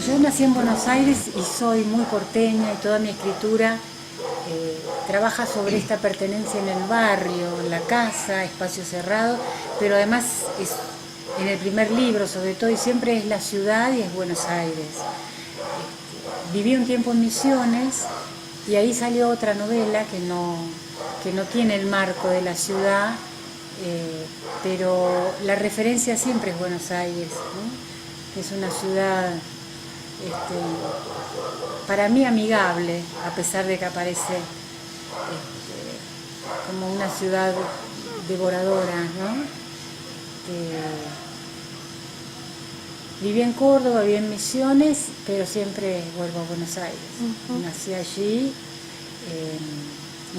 Yo nací en Buenos Aires y soy muy porteña y toda mi escritura trabaja sobre esta pertenencia en el barrio, en la casa, espacio cerrado, pero además es en el primer libro sobre todo y siempre es la ciudad y es Buenos Aires. Viví un tiempo en Misiones y ahí salió otra novela que no tiene el marco de la ciudad, pero la referencia siempre es Buenos Aires, ¿no? Es una ciudad para mí amigable, a pesar de que aparece como una ciudad devoradora, ¿no? Viví en Córdoba, viví en Misiones, pero siempre vuelvo a Buenos Aires. Nací allí,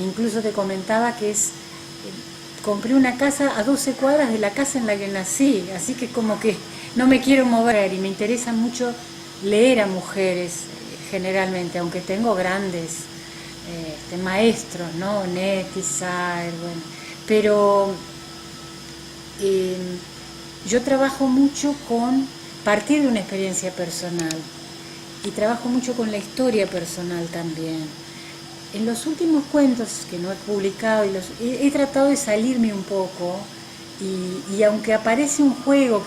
incluso te comentaba que compré una casa a 12 cuadras de la casa en la que nací, así que como que no me quiero mover y me interesa mucho leer a mujeres generalmente, aunque tengo grandes maestros, ¿no? Nettie, Saer, bueno, pero yo trabajo mucho con partir de una experiencia personal y trabajo mucho con la historia personal también. En los últimos cuentos que no he publicado, he tratado de salirme un poco y aunque aparece un juego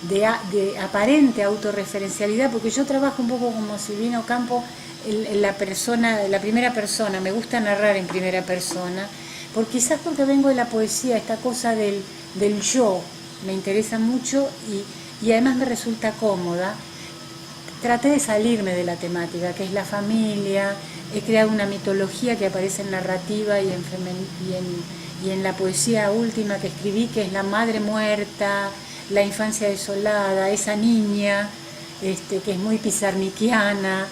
de aparente autorreferencialidad, porque yo trabajo un poco como Silvina Ocampo en la primera persona, me gusta narrar en primera persona, quizás porque vengo de la poesía, esta cosa del yo, me interesa mucho y además me resulta cómoda. Traté de salirme de la temática, que es la familia, he creado una mitología que aparece en narrativa y en la poesía última que escribí, que es la madre muerta, la infancia desolada, esa niña que es muy pizarniquiana.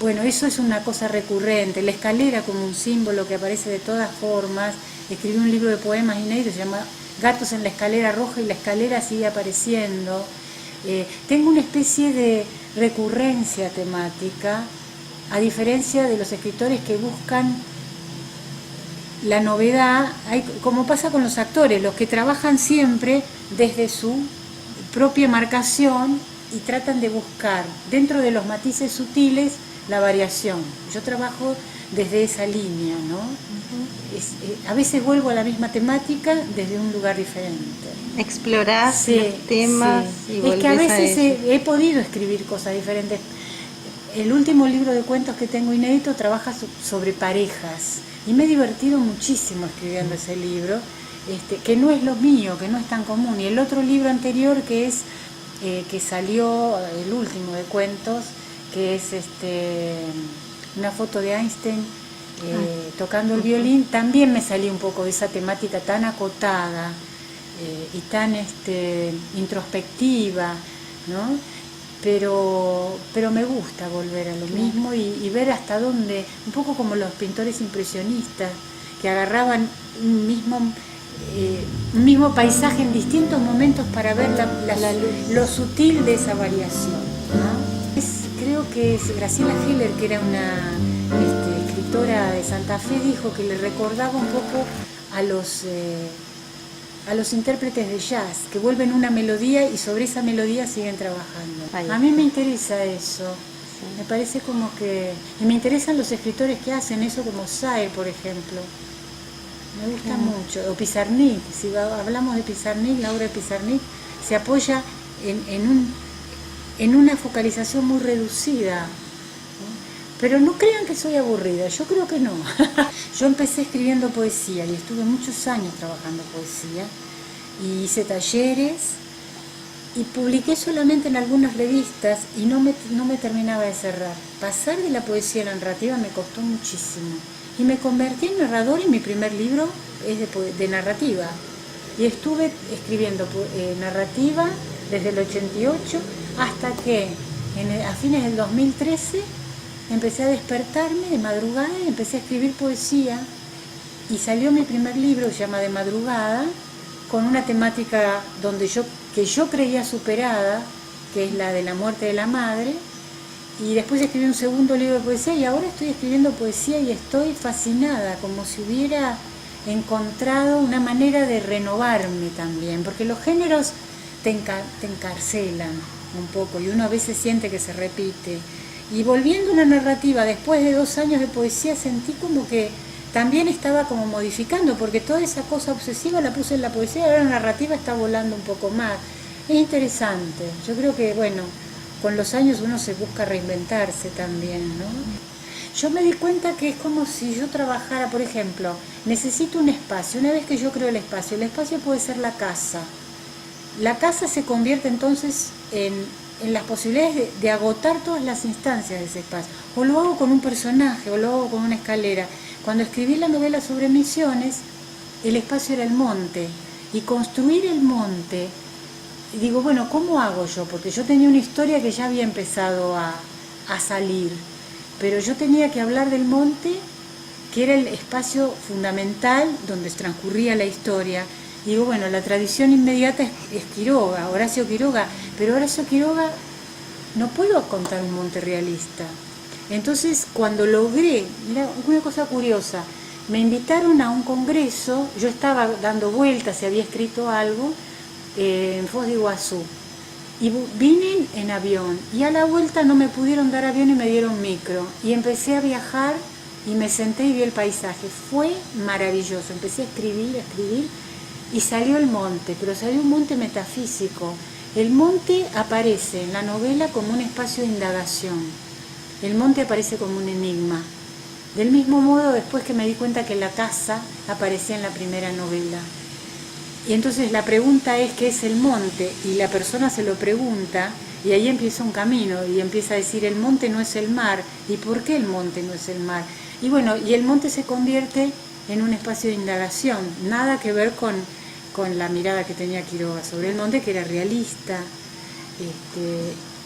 Bueno, eso es una cosa recurrente, la escalera como un símbolo que aparece de todas formas. Escribí un libro de poemas inéditos, se llama Gatos en la escalera roja y la escalera sigue apareciendo. Tengo una especie de recurrencia temática, a diferencia de los escritores que buscan la novedad, como pasa con los actores, los que trabajan siempre desde su propia marcación y tratan de buscar dentro de los matices sutiles la variación. Yo trabajo desde esa línea, ¿no? A veces vuelvo a la misma temática desde un lugar diferente. Explorás los temas y volvés. Es que a veces he podido escribir cosas diferentes. El último libro de cuentos que tengo inédito trabaja sobre parejas y me he divertido muchísimo escribiendo ese libro, que no es lo mío, que no es tan común. Y el otro libro anterior que salió, el último de cuentos, que es una foto de Einstein tocando el violín, también me salí un poco de esa temática tan acotada y tan introspectiva, ¿no? Pero me gusta volver a lo mismo y ver hasta dónde, un poco como los pintores impresionistas, que agarraban un mismo paisaje en distintos momentos para ver lo sutil de esa variación, ¿no? Creo que es Graciela Heller, que era una escritora de Santa Fe, dijo que le recordaba un poco a los intérpretes de jazz, que vuelven una melodía y sobre esa melodía siguen trabajando. A mí me interesa eso, sí. Me parece como que... Y me interesan los escritores que hacen eso, como Saer, por ejemplo. Me gusta mucho. O Pizarnik, si hablamos de Pizarnik, la obra de Pizarnik se apoya en una focalización muy reducida. Pero no crean que soy aburrida, yo creo que no. Yo empecé escribiendo poesía y estuve muchos años trabajando poesía y hice talleres y publiqué solamente en algunas revistas y no me terminaba de cerrar. Pasar de la poesía a la narrativa me costó muchísimo y me convertí en narradora y mi primer libro es de narrativa. Y estuve escribiendo narrativa desde el 88 hasta que a fines del 2013 empecé a despertarme de madrugada y empecé a escribir poesía y salió mi primer libro, se llama De Madrugada, con una temática que yo creía superada, que es la de la muerte de la madre, y después escribí un segundo libro de poesía y ahora estoy escribiendo poesía y estoy fascinada, como si hubiera encontrado una manera de renovarme también, porque los géneros te encarcelan. un poco, y uno a veces siente que se repite. Y volviendo a la narrativa, después de 2 años de poesía, sentí como que también estaba como modificando, porque toda esa cosa obsesiva la puse en la poesía, ahora la narrativa está volando un poco más. Es interesante. Yo creo que, bueno, con los años uno se busca reinventarse también, ¿no? Yo me di cuenta que es como si yo trabajara, por ejemplo, necesito un espacio. Una vez que yo creo el espacio puede ser la casa. La casa se convierte entonces en las posibilidades de agotar todas las instancias de ese espacio. O lo hago con un personaje, o lo hago con una escalera. Cuando escribí la novela sobre Misiones, el espacio era el monte. Y construir el monte, digo, bueno, ¿cómo hago yo? Porque yo tenía una historia que ya había empezado a salir. Pero yo tenía que hablar del monte, que era el espacio fundamental donde transcurría la historia. Y digo, bueno, la tradición inmediata es Quiroga, Horacio Quiroga, pero Horacio Quiroga no puedo contar un monte realista. Entonces, cuando logré, una cosa curiosa, me invitaron a un congreso, yo estaba dando vueltas y había escrito algo en Foz de Iguazú. Y vine en avión, y a la vuelta no me pudieron dar avión y me dieron micro. Y empecé a viajar y me senté y vi el paisaje. Fue maravilloso, empecé a escribir, y salió el monte, pero salió un monte metafísico. El monte aparece en la novela como un espacio de indagación. El monte aparece como un enigma. Del mismo modo, después que me di cuenta que la casa aparecía en la primera novela. Y entonces la pregunta es ¿qué es el monte? Y la persona se lo pregunta y ahí empieza un camino y empieza a decir el monte no es el mar. ¿Y por qué el monte no es el mar? Y bueno, y el monte se convierte en un espacio de indagación, nada que ver con la mirada que tenía Quiroga sobre el monte, que era realista.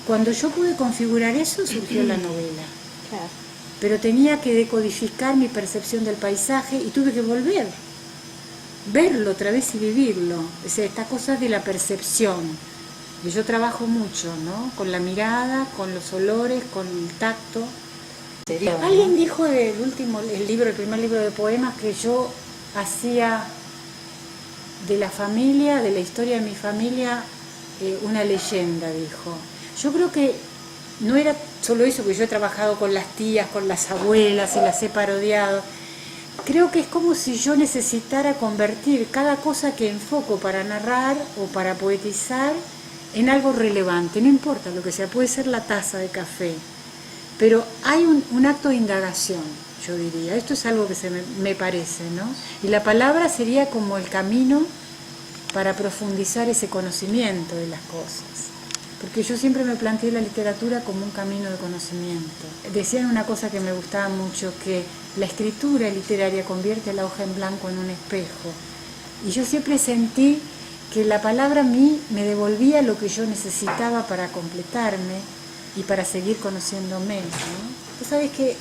Cuando yo pude configurar eso, surgió la novela. Claro. Pero tenía que decodificar mi percepción del paisaje y tuve que verlo otra vez y vivirlo. O sea, esta cosa de la percepción. Y yo trabajo mucho, ¿no? Con la mirada, con los olores, con el tacto. Alguien dijo el primer libro de poemas, que yo hacía de la familia, de la historia de mi familia, una leyenda, dijo. Yo creo que no era solo eso, que yo he trabajado con las tías, con las abuelas y las he parodiado. Creo que es como si yo necesitara convertir cada cosa que enfoco para narrar o para poetizar en algo relevante, no importa lo que sea, puede ser la taza de café, pero hay un acto de indagación, yo diría. Esto es algo que me parece, ¿no? Y la palabra sería como el camino para profundizar ese conocimiento de las cosas. Porque yo siempre me planteé la literatura como un camino de conocimiento. Decían una cosa que me gustaba mucho, que la escritura literaria convierte la hoja en blanco en un espejo. Y yo siempre sentí que la palabra a mí me devolvía lo que yo necesitaba para completarme y para seguir conociéndome, ¿no? Tú sabes que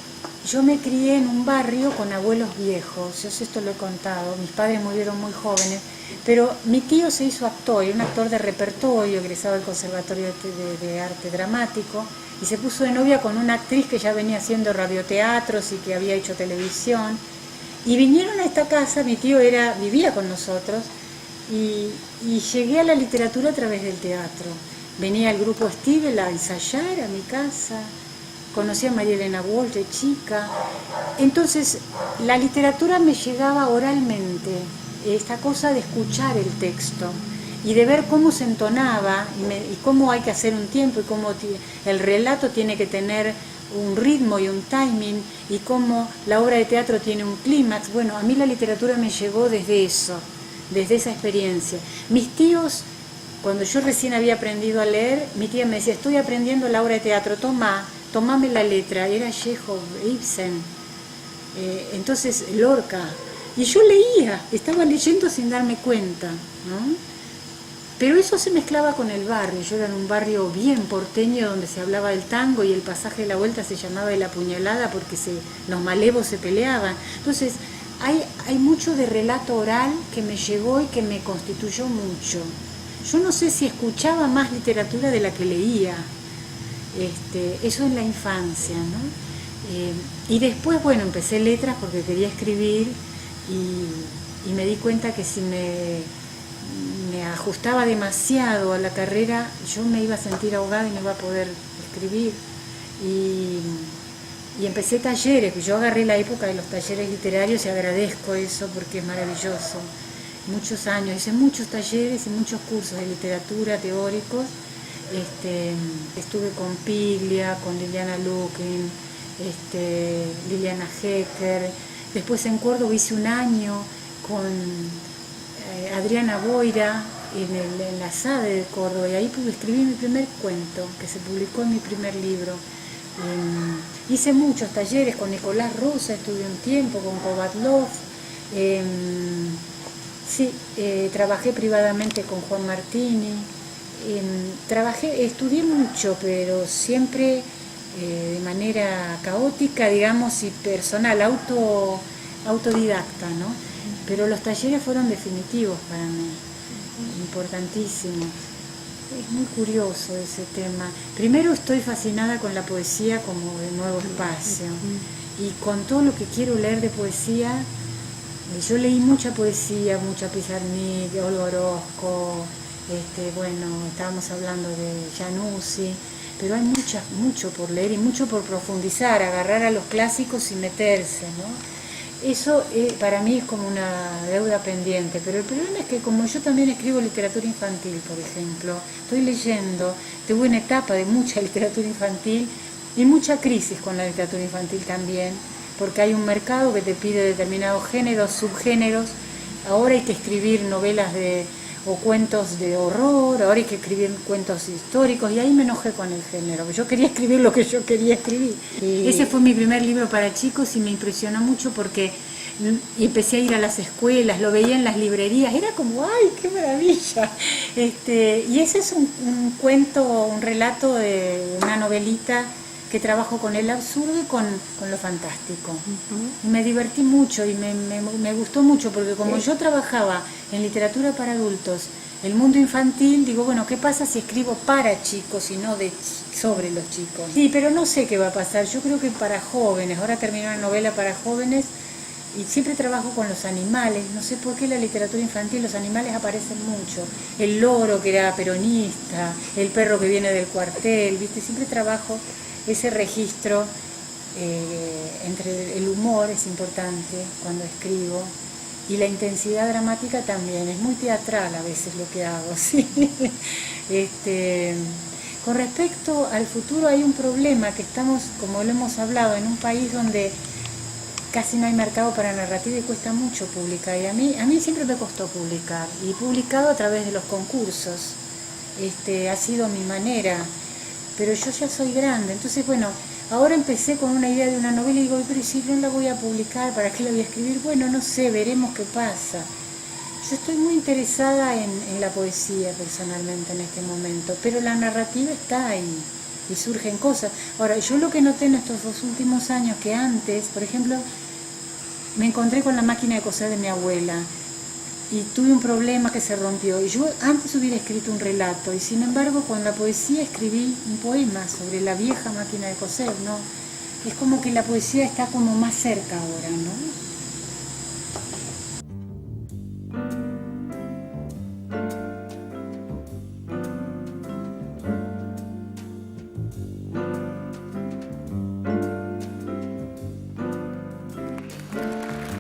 yo me crié en un barrio con abuelos viejos, yo esto lo he contado, mis padres murieron muy jóvenes, pero mi tío se hizo actor, era un actor de repertorio, egresado del Conservatorio de Arte Dramático, y se puso de novia con una actriz que ya venía haciendo radioteatros y que había hecho televisión, y vinieron a esta casa, mi tío vivía con nosotros, y llegué a la literatura a través del teatro. Venía el grupo Stivel a ensayar a mi casa, conocí a María Elena Walsh de chica. Entonces, la literatura me llegaba oralmente, esta cosa de escuchar el texto y de ver cómo se entonaba y cómo hay que hacer un tiempo y cómo el relato tiene que tener un ritmo y un timing y cómo la obra de teatro tiene un clímax. Bueno, a mí la literatura me llegó desde eso, desde esa experiencia. Mis tíos, cuando yo recién había aprendido a leer, mi tía me decía, estoy aprendiendo la obra de teatro, tomame la letra, era Chekhov, Ibsen, entonces Lorca, y yo leía, estaba leyendo sin darme cuenta, ¿no? Pero eso se mezclaba con el barrio. Yo era en un barrio bien porteño donde se hablaba del tango y el pasaje de la vuelta se llamaba de la puñalada porque los malevos se peleaban. Entonces hay mucho de relato oral que me llegó y que me constituyó mucho. Yo no sé si escuchaba más literatura de la que leía. Eso en la infancia, ¿no? Y después, bueno, empecé letras porque quería escribir y me di cuenta que si me me ajustaba demasiado a la carrera, yo me iba a sentir ahogada y no iba a poder escribir. Y empecé talleres, yo agarré la época de los talleres literarios y agradezco eso porque es maravilloso. Muchos años, hice muchos talleres y muchos cursos de literatura teóricos. Estuve con Piglia, con Liliana Lukin, Liliana Hecker. Después en Córdoba hice un año con Adriana Boira en la SADE de Córdoba, y ahí pude escribir mi primer cuento, que se publicó en mi primer libro. Hice muchos talleres con Nicolás Rosa, estuve un tiempo con Kovatlov. Trabajé privadamente con Juan Martini. Estudié mucho, pero siempre de manera caótica, digamos, y personal, autodidacta, ¿no? Pero los talleres fueron definitivos para mí, importantísimos. Es muy curioso ese tema. Primero estoy fascinada con la poesía como de nuevo espacio, y con todo lo que quiero leer de poesía. Yo leí mucha poesía, mucha Pizarnik, Olga Orozco, estábamos hablando de Januzzi, pero hay mucho por leer y mucho por profundizar, agarrar a los clásicos y meterse, ¿no? Eso para mí es como una deuda pendiente, pero el problema es que como yo también escribo literatura infantil, por ejemplo, estoy leyendo, tuve una etapa de mucha literatura infantil y mucha crisis con la literatura infantil también, porque hay un mercado que te pide determinados géneros, subgéneros. Ahora hay que escribir novelas o cuentos de horror, ahora hay que escribir cuentos históricos, y ahí me enojé con el género. Yo quería escribir lo que yo quería escribir. Ese fue mi primer libro para chicos y me impresionó mucho porque empecé a ir a las escuelas, lo veía en las librerías, era como, ¡ay, qué maravilla! Y ese es un cuento, un relato de una novelita que trabajo con el absurdo y con lo fantástico. Y me divertí mucho y me gustó mucho, porque como yo trabajaba en literatura para adultos, el mundo infantil, digo, bueno, ¿qué pasa si escribo para chicos y no sobre los chicos? Sí, pero no sé qué va a pasar. Yo creo que para jóvenes, ahora terminé una novela para jóvenes y siempre trabajo con los animales. No sé por qué en la literatura infantil los animales aparecen mucho. El loro que era peronista, el perro que viene del cuartel, ¿viste? Siempre trabajo ese registro entre el humor, es importante cuando escribo, y la intensidad dramática también. Es muy teatral a veces lo que hago, ¿sí? Con respecto al futuro hay un problema, que estamos, como lo hemos hablado, en un país donde casi no hay mercado para narrativa y cuesta mucho publicar, y a mí siempre me costó publicar, y he publicado a través de los concursos. Ha sido mi manera, pero yo ya soy grande, entonces bueno, ahora empecé con una idea de una novela y digo, pero si no la voy a publicar, ¿para qué la voy a escribir? Bueno, no sé, veremos qué pasa. Yo estoy muy interesada en la poesía personalmente en este momento, pero la narrativa está ahí y surgen cosas. Ahora, yo lo que noté en estos 2 últimos años, que antes, por ejemplo, me encontré con la máquina de coser de mi abuela, y tuve un problema que se rompió, y yo antes hubiera escrito un relato, y sin embargo con la poesía escribí un poema sobre la vieja máquina de coser, ¿no? Es como que la poesía está como más cerca ahora, ¿no?